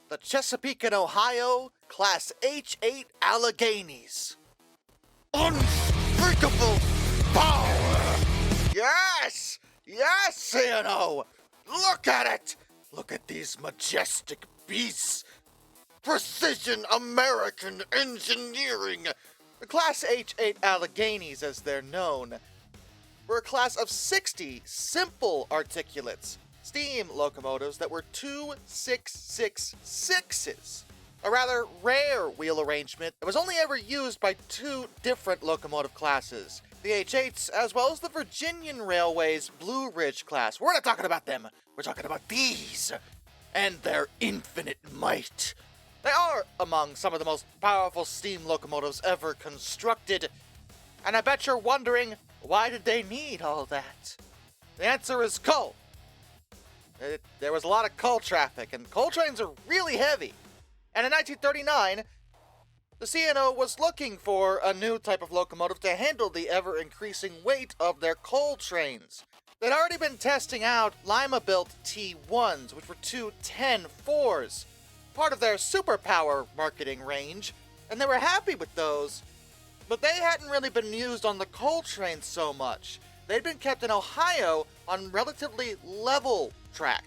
the Chesapeake and Ohio Class H8 Alleghenies. Unspeakable power! Yes! Yes, CNO! Look at it! Look at these majestic beasts! Precision American engineering! The Class H8 Alleghenies, as they're known, were a class of 60 simple articulates, steam locomotives that were 2-6-6-6s. A rather rare wheel arrangement that was only ever used by two different locomotive classes, the H8s as well as the Virginian Railway's Blue Ridge class. We're not talking about them, we're talking about these, and their infinite might. They are among some of the most powerful steam locomotives ever constructed, and I bet you're wondering, why did they need all that? The answer is coal. There was a lot of coal traffic, and coal trains are really heavy. And in 1939, the CNO was looking for a new type of locomotive to handle the ever-increasing weight of their coal trains. They'd already been testing out Lima-built T1s, which were two 10-4s, part of their superpower marketing range, and they were happy with those, but they hadn't really been used on the coal trains so much. They'd been kept in Ohio on relatively level track.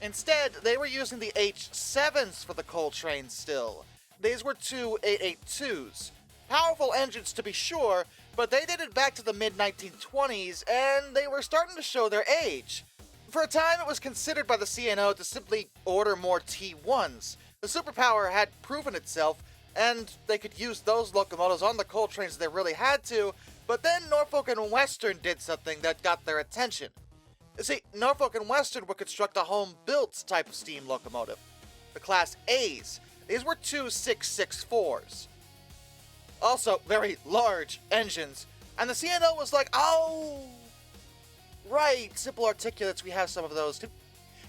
Instead, they were using the H7s for the coal trains still. These were two 882s. Powerful engines to be sure, but they dated back to the mid-1920s, and they were starting to show their age. For a time, it was considered by the CNO to simply order more T1s. The superpower had proven itself, and they could use those locomotives on the coal trains if they really had to, but then Norfolk and Western did something that got their attention. You see, Norfolk and Western would construct a home-built type of steam locomotive, the Class A's. These were two 6-6-4s. Also, very large engines, and the CNO was like, oh, right, simple articulates, we have some of those too.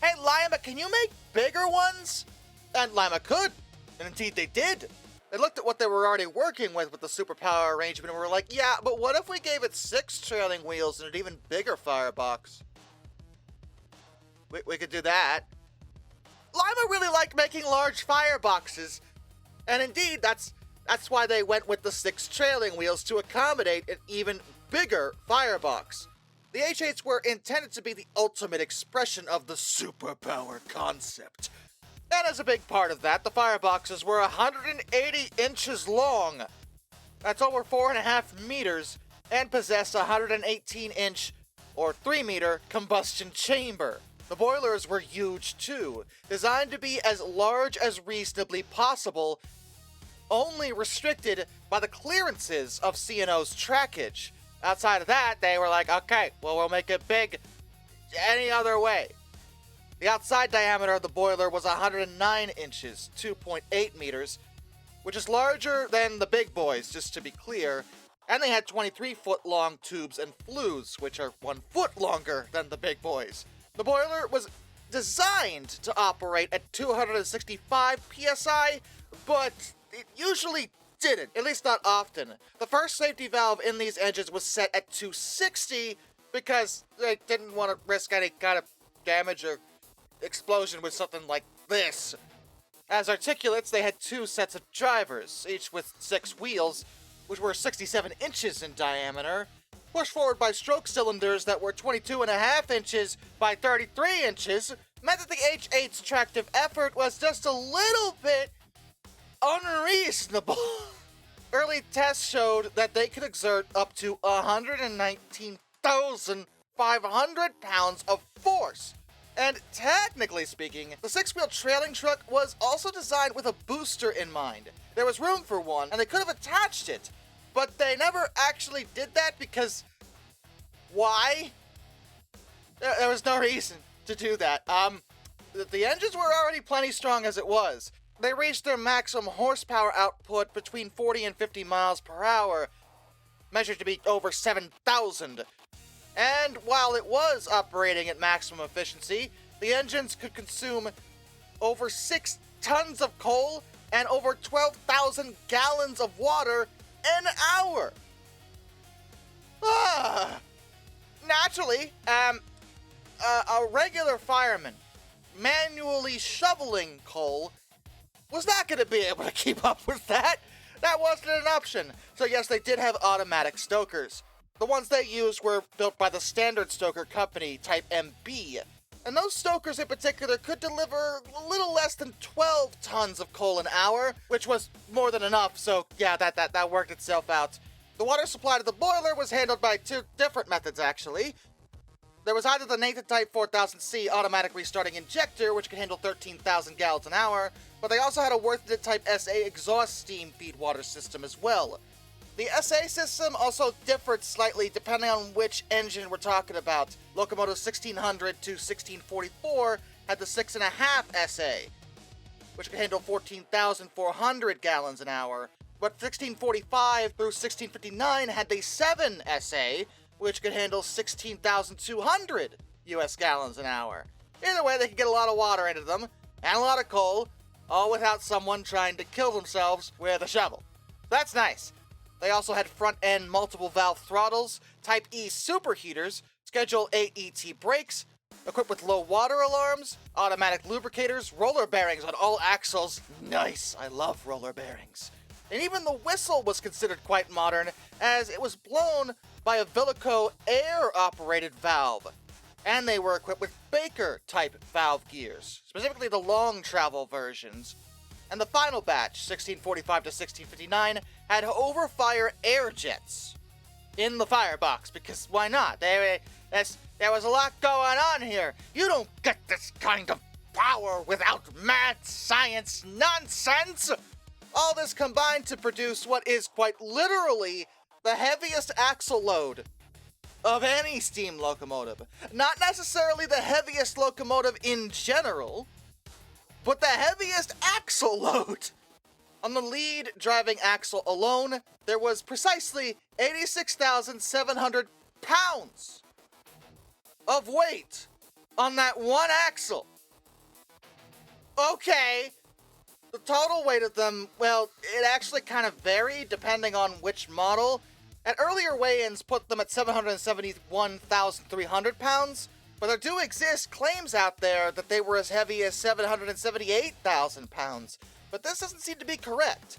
Hey, Lima, can you make bigger ones? And Lima could, and indeed they did. They looked at what they were already working with the superpower arrangement and were like, yeah, but what if we gave it 6 trailing wheels and an even bigger firebox? We could do that. Lima really liked making large fireboxes, and indeed, that's why they went with the 6 trailing wheels to accommodate an even bigger firebox. The H8s were intended to be the ultimate expression of the superpower concept. And as a big part of that, the fireboxes were 180 inches long. That's over 4.5 meters, and possessed a 118-inch, or 3-meter, combustion chamber. The boilers were huge too, designed to be as large as reasonably possible, only restricted by the clearances of CNO's trackage. Outside of that, they were like, okay, well, we'll make it big any other way. The outside diameter of the boiler was 109 inches, 2.8 meters, which is larger than the big boys, just to be clear, and they had 23-foot-long tubes and flues, which are 1 foot longer than the big boys. The boiler was designed to operate at 265 psi, but it usually didn't, at least not often. The first safety valve in these engines was set at 260 because they didn't want to risk any kind of damage or explosion with something like this. As articulates, they had 2 sets of drivers, each with 6 wheels, which were 67 inches in diameter, pushed forward by stroke cylinders that were 22.5 inches by 33 inches, meant that the H8's tractive effort was just a little bit unreasonable. Early tests showed that they could exert up to 119,500 pounds of force. And technically speaking, the 6-wheel trailing truck was also designed with a booster in mind. There was room for one, and they could have attached it, but they never actually did that because why? There was no reason to do that. The engines were already plenty strong as it was. They reached their maximum horsepower output between 40 and 50 miles per hour, measured to be over 7,000. And while it was operating at maximum efficiency, the engines could consume over 6 tons of coal and over 12,000 gallons of water an hour. Naturally, a regular fireman manually shoveling coal was not going to be able to keep up with that. That wasn't an option. So yes, they did have automatic stokers. The ones they used were built by the Standard Stoker Company, Type MB. And those stokers in particular could deliver a little less than 12 tons of coal an hour, which was more than enough, so yeah, that worked itself out. The water supply to the boiler was handled by two different methods, actually. There was either the Nathan Type 4000C automatic restarting injector, which could handle 13,000 gallons an hour, but they also had a Worthington Type SA exhaust steam feed water system as well. The SA system also differed slightly depending on which engine we're talking about. Locomotive 1600 to 1644 had the 6.5 SA, which could handle 14,400 gallons an hour, but 1645 through 1659 had the 7 SA, which could handle 16,200 US gallons an hour. Either way, they could get a lot of water into them, and a lot of coal, all without someone trying to kill themselves with a shovel. That's nice. They also had front-end multiple-valve throttles, Type E superheaters, Schedule 8 ET brakes, equipped with low water alarms, automatic lubricators, roller bearings on all axles. Nice, I love roller bearings. And even the whistle was considered quite modern, as it was blown by a Velico air-operated valve. And they were equipped with Baker-type valve gears, specifically the long-travel versions. And the final batch, 1645 to 1659, had overfire air jets in the firebox, because why not? There was a lot going on here. You don't get this kind of power without mad science nonsense! All this combined to produce what is quite literally the heaviest axle load of any steam locomotive. Not necessarily the heaviest locomotive in general, but the heaviest axle load. On the lead driving axle alone, there was precisely 86,700 pounds of weight on that one axle. Okay, the total weight of them, well, it actually kind of varied depending on which model. At earlier weigh-ins put them at 771,300 pounds, but there do exist claims out there that they were as heavy as 778,000 pounds. But this doesn't seem to be correct.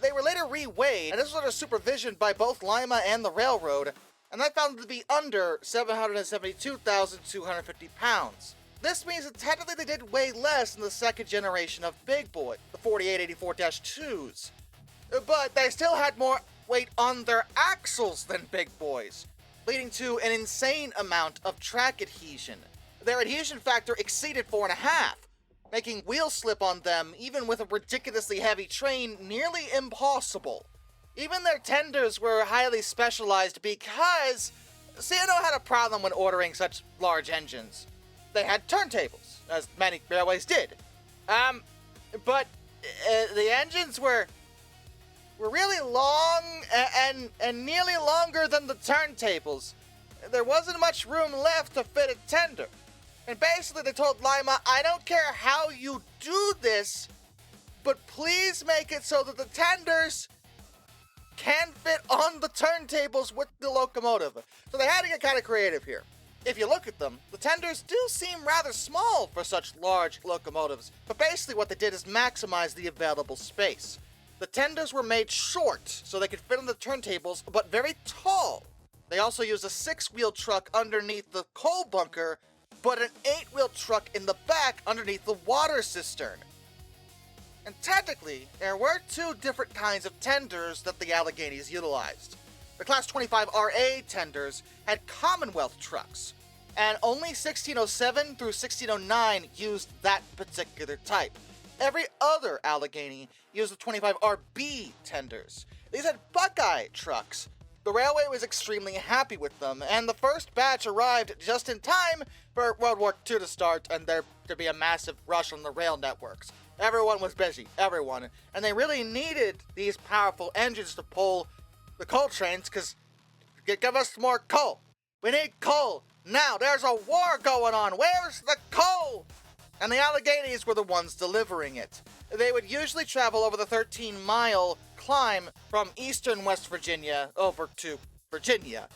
They were later re-weighed, and this was under supervision by both Lima and the railroad, and they found them to be under 772,250 pounds. This means that technically they did weigh less than the second generation of Big Boy, the 4884-2s. But they still had more weight on their axles than Big Boys, leading to an insane amount of track adhesion. Their adhesion factor exceeded 4.5, making wheel slip on them, even with a ridiculously heavy train, nearly impossible. Even their tenders were highly specialized because C&O had a problem when ordering such large engines. They had turntables, as many railways did. But the engines were really long and nearly longer than the turntables. There wasn't much room left to fit a tender. And basically they told Lima, I don't care how you do this, but please make it so that the tenders can fit on the turntables with the locomotive. So they had to get kind of creative here. If you look at them, the tenders do seem rather small for such large locomotives, but basically what they did is maximize the available space. The tenders were made short, so they could fit on the turntables, but very tall. They also used a 6-wheel truck underneath the coal bunker, but an 8-wheel truck in the back underneath the water cistern. And technically, there were two different kinds of tenders that the Alleghenies utilized. The Class 25 RA tenders had Commonwealth trucks, and only 1607 through 1609 used that particular type. Every other Allegheny used the 25 RB tenders. These had Buckeye trucks. The railway was extremely happy with them, and the first batch arrived just in time for World War II to start and there to be a massive rush on the rail networks. Everyone was busy, everyone, and they really needed these powerful engines to pull the coal trains, because give us more coal. We need coal. Now, there's a war going on. Where's the coal? And the Alleghenies were the ones delivering it. They would usually travel over the 13-mile climb from eastern West Virginia over to Virginia.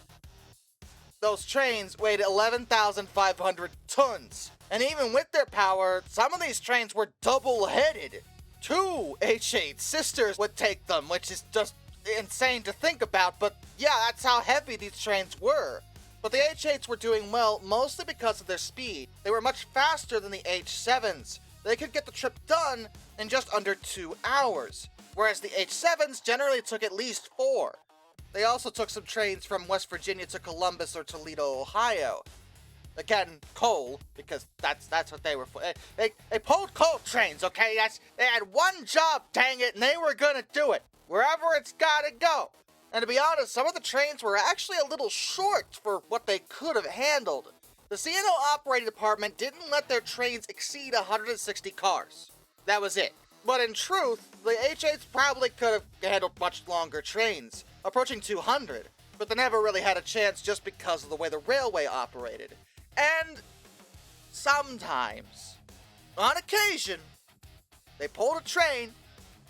Those trains weighed 11,500 tons. And even with their power, some of these trains were double-headed. two H8 sisters would take them, which is just insane to think about, but yeah, that's how heavy these trains were. But the H8s were doing well mostly because of their speed. They were much faster than the H7s. They could get the trip done in just under 2 hours, whereas the H7s generally took at least 4. They also took some trains from West Virginia to Columbus or Toledo, Ohio. Again, coal, because that's what they were for. They pulled coal trains, okay? They had one job, dang it, and they were gonna do it. Wherever it's gotta go. And to be honest, some of the trains were actually a little short for what they could have handled. The C&O operating department didn't let their trains exceed 160 cars. That was it. But in truth, the H8s probably could have handled much longer trains, approaching 200, but they never really had a chance just because of the way the railway operated. And sometimes, on occasion, they pulled a train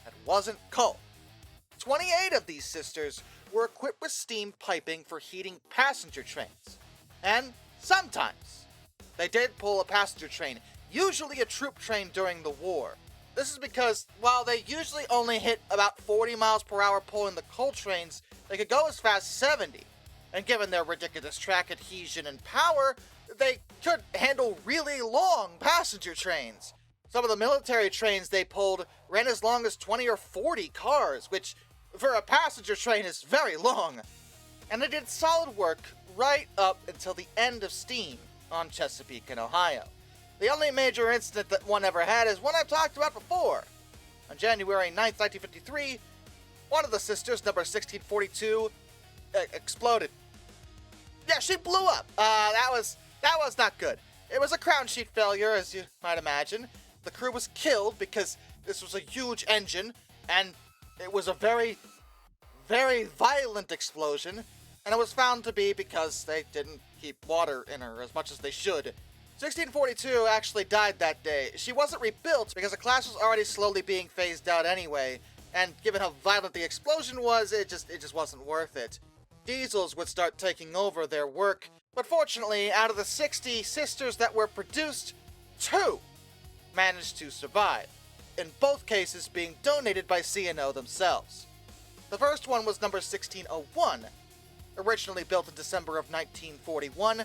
that wasn't coal. 28 of these sisters were equipped with steam piping for heating passenger trains. And sometimes, they did pull a passenger train, usually a troop train during the war. This is because, while they usually only hit about 40 miles per hour pulling the coal trains, they could go as fast as 70. And given their ridiculous track adhesion and power, they could handle really long passenger trains. Some of the military trains they pulled ran as long as 20 or 40 cars, which for a passenger train is very long. And they did solid work right up until the end of steam on Chesapeake and Ohio. The only major incident that one ever had is one I've talked about before. On January 9th, 1953, one of the sisters, number 1642, exploded. Yeah, she blew up. That was not good. It was a crown sheet failure, as you might imagine. The crew was killed because this was a huge engine, and it was a very, very violent explosion, and it was found to be because they didn't keep water in her as much as they should. 1642 actually died that day. She wasn't rebuilt because the class was already slowly being phased out anyway, and given how violent the explosion was, it just wasn't worth it. Diesels would start taking over their work, but fortunately, out of the 60 sisters that were produced, 2 managed to survive, in both cases being donated by C&O themselves. The first one was number 1601, originally built in December of 1941.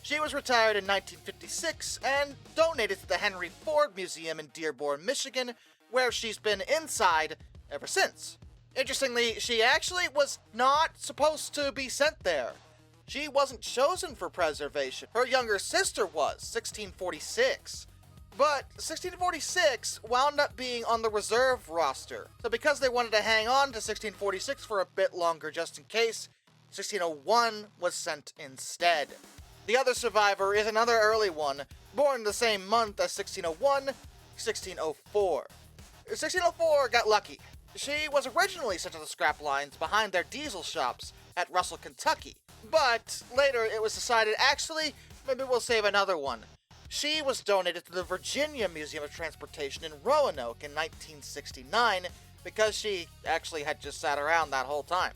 She was retired in 1956 and donated to the Henry Ford Museum in Dearborn, Michigan, where she's been inside ever since. Interestingly, she actually was not supposed to be sent there. She wasn't chosen for preservation. Her younger sister was, 1646. But 1646 wound up being on the reserve roster. So because they wanted to hang on to 1646 for a bit longer just in case, 1601 was sent instead. The other survivor is another early one, born the same month as 1601, 1604. 1604 got lucky. She was originally sent to the scrap lines behind their diesel shops at Russell, Kentucky. But later it was decided, actually, maybe we'll save another one. She was donated to the Virginia Museum of Transportation in Roanoke in 1969 because she actually had just sat around that whole time.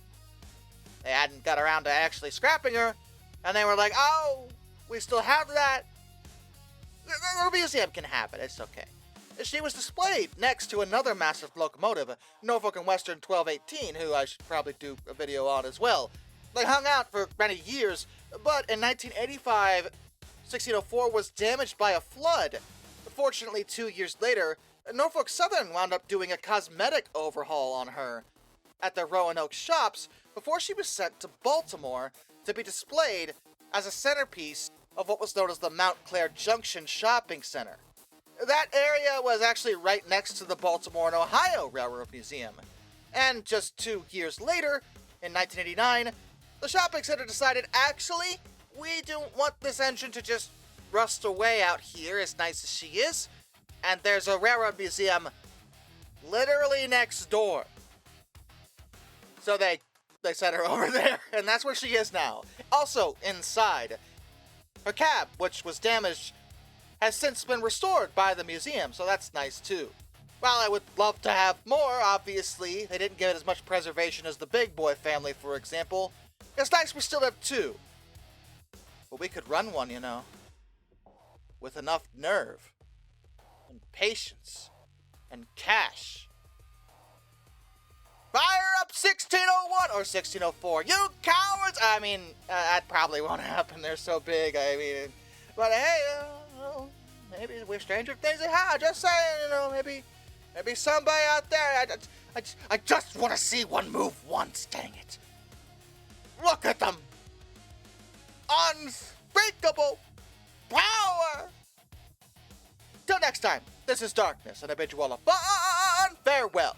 They hadn't got around to actually scrapping her, and they were like, oh, we still have that. The museum can have it, it's okay. She was displayed next to another massive locomotive, Norfolk and Western 1218, who I should probably do a video on as well. They hung out for many years, but in 1985, 1604 was damaged by a flood. But fortunately, 2 years later, Norfolk Southern wound up doing a cosmetic overhaul on her at their Roanoke shops before she was sent to Baltimore to be displayed as a centerpiece of what was known as the Mount Clair Junction Shopping Center. That area was actually right next to the Baltimore and Ohio Railroad Museum. And just 2 years later, in 1989, the shopping center decided, actually, we don't want this engine to just rust away out here as nice as she is, and there's a railroad museum literally next door. So they sent her over there, and that's where she is now. Also, inside, her cab, which was damaged, has since been restored by the museum, so that's nice too. While I would love to have more, obviously, they didn't give it as much preservation as the Big Boy family, for example. It's nice we still have 2. But we could run one, you know. With enough nerve and patience and cash. Fire up 1601 or 1604, you cowards! I mean, that probably won't happen. They're so big. I mean, but hey, maybe we're stranger things than how. Just saying, maybe somebody out there. I just want to see one move once. Dang it! Look at them. Unspeakable power. Till next time, this is Darkness, and I bid you all a fond farewell.